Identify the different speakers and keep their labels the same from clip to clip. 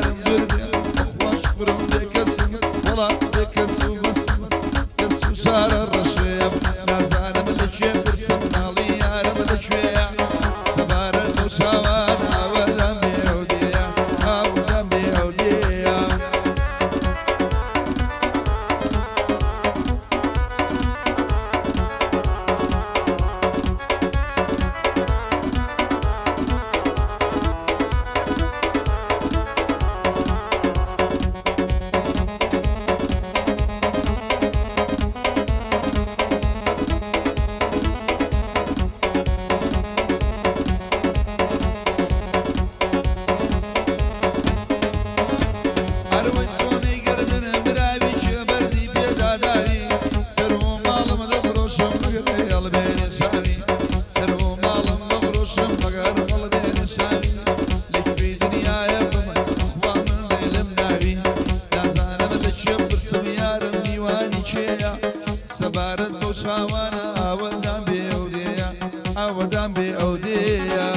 Speaker 1: يارم دربي أخوة شكرم بكسم والله بكسو بس كسو شار الرشيم نازانم لشي برسم نالي يارم لشوية سبارة وشاوانا ودم بيودية ودم بيودية سبارت بوشاوانا ودم بيودية ودم بيودية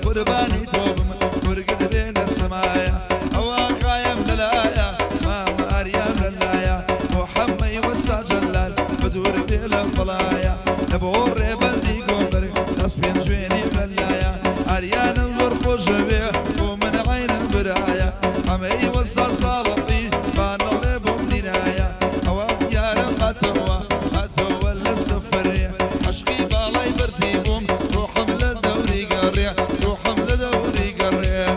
Speaker 1: قرباني توبم ورقد بين السمايا هواك يا ملايا ما مريم للايا محمي وسع جلال بدور بلا فلايا نبور بلدي قمر نصبين جويني بلايا عريان الغر خوش بيه ومن عين البرايا حمي وسع صالحي بان الله بمنايا هواك يا رب هتوا للسفرية عشقي بالاي برسيبهم روحهم للدوري قرية روحهم لدوري قرية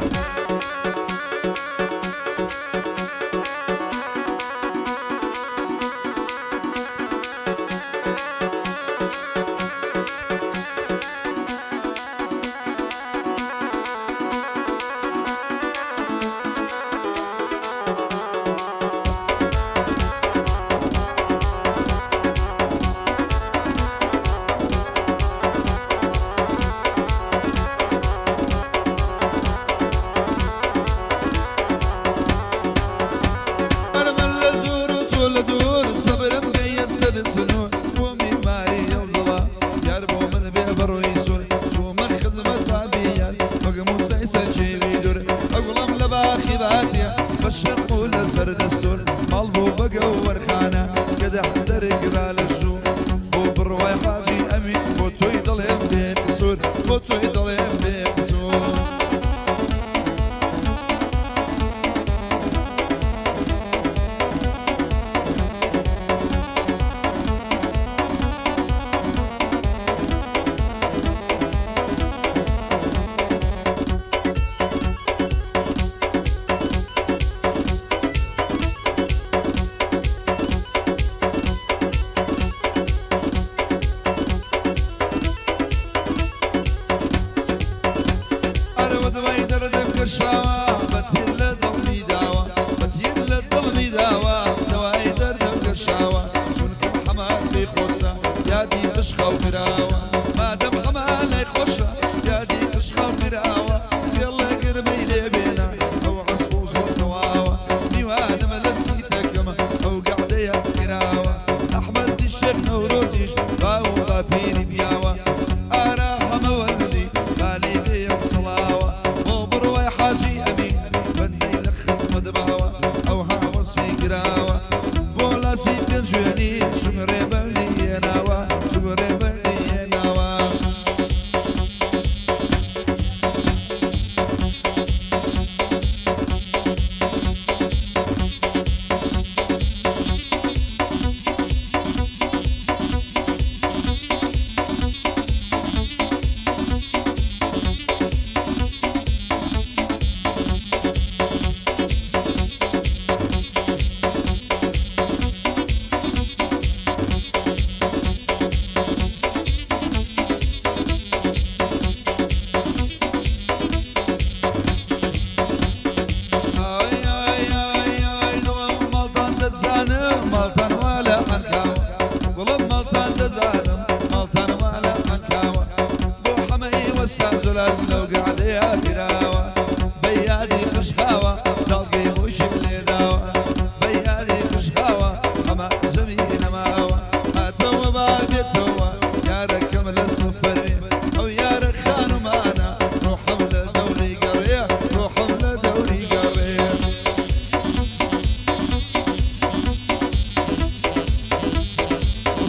Speaker 1: دور صبر مقيس سنون ومي ماري يوضلا ياربو من بيبر ويسون شو من خدمة طبيعية مقمو سيسا جيبي دور أقلم لباخي باتيا بشر قول سر دستور مالبو بقى ورخانة قد احضر قبال الشو بو برواي حاجي أمين بوتو يضلهم بيقصور بوتو يضلهم بيقصور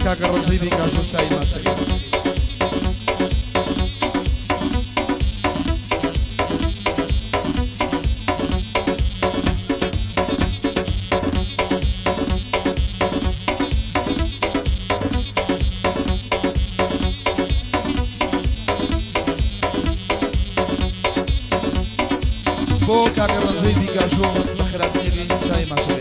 Speaker 1: كاكا الرجيبي كاشو شاي ما شاي بو كاكا الرجيبي كاشو بخيرات نيجي شاي ما شاي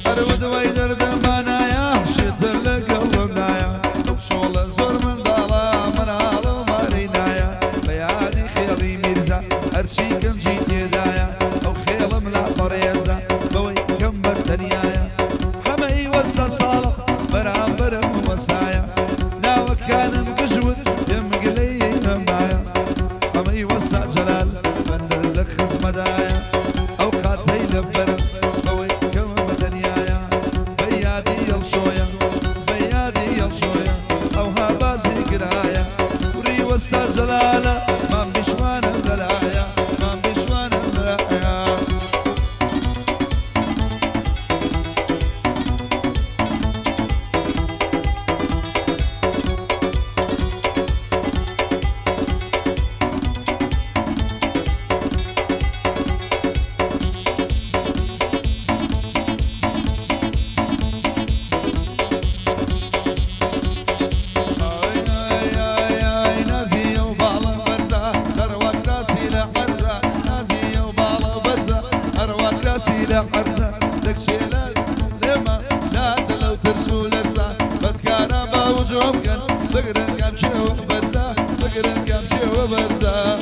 Speaker 1: أرود ويدر دمانايا شتر لقلبنايا وصول زور من دالا من عالم مارينايا بيادي خيالي ميرزا أرشي كم جيت يدايا أو خيال ملا طريزا بوي كم الدنيايا حمي وسط صالح برام برم وسايا ناو كان مقجود يمقلي نمايا حمي وسط جلال بندل لك خزمدايا أوقات هيلبرم بوي كم الدنيايا بيادي يلشويا بيادي يلشويا أو هابازي قرايا وري وسط جلالة ما بشوان دلايا ما بشوان دلايا سيلة حرزة لك شيلة لما لا لو ترسو لرزة بتكارا باوجوب كان بقرن كم شي وبرزة بقرن كم شي وبرزة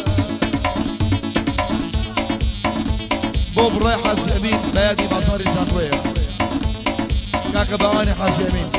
Speaker 1: بوب رايحة الشعبين بيادي مصاري سانوية كاكا بواني حاج يمين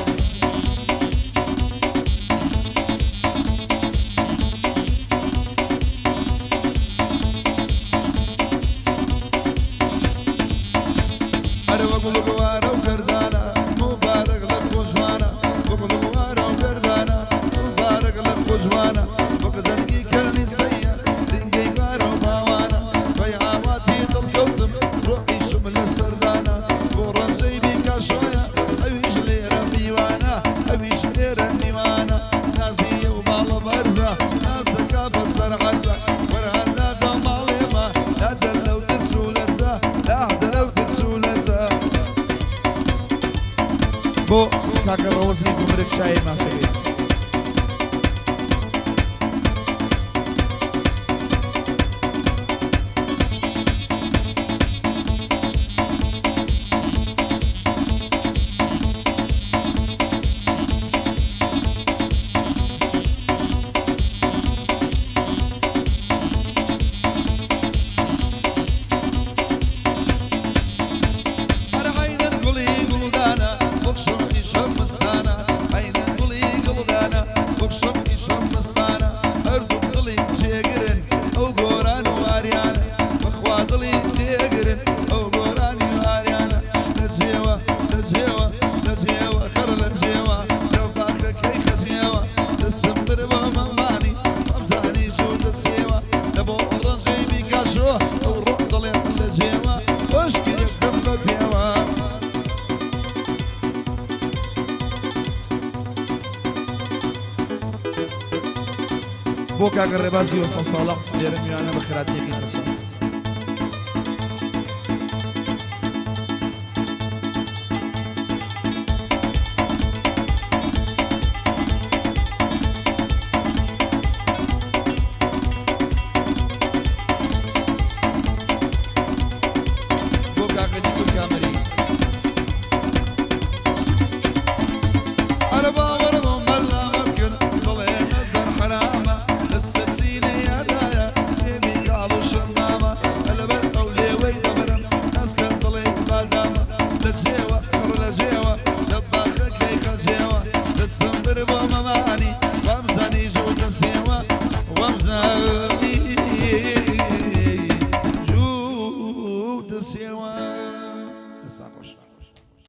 Speaker 1: بقول قوارة وقردانة مبارك لك وجوانا بقول قوارة وقردانة مبارك لك وجوانا وكزنقي كلني سيا رنقي قارة وباوانا بيعواتي الكوتم روحي شمل السردانة بورن جيبي كاشويا أبيش ليرة ديوانا أبيش ليرة ديوانا ناسي وبالا برزة ناسك بصر عزة ورهنا دماليما لا دلو ترسو لرزة لا دلو ترسو لرزة بو كاكا روزي بمرك شاي ما سوي بوكا قربازي وصل صالح ديرمي انا بخيرات ديكي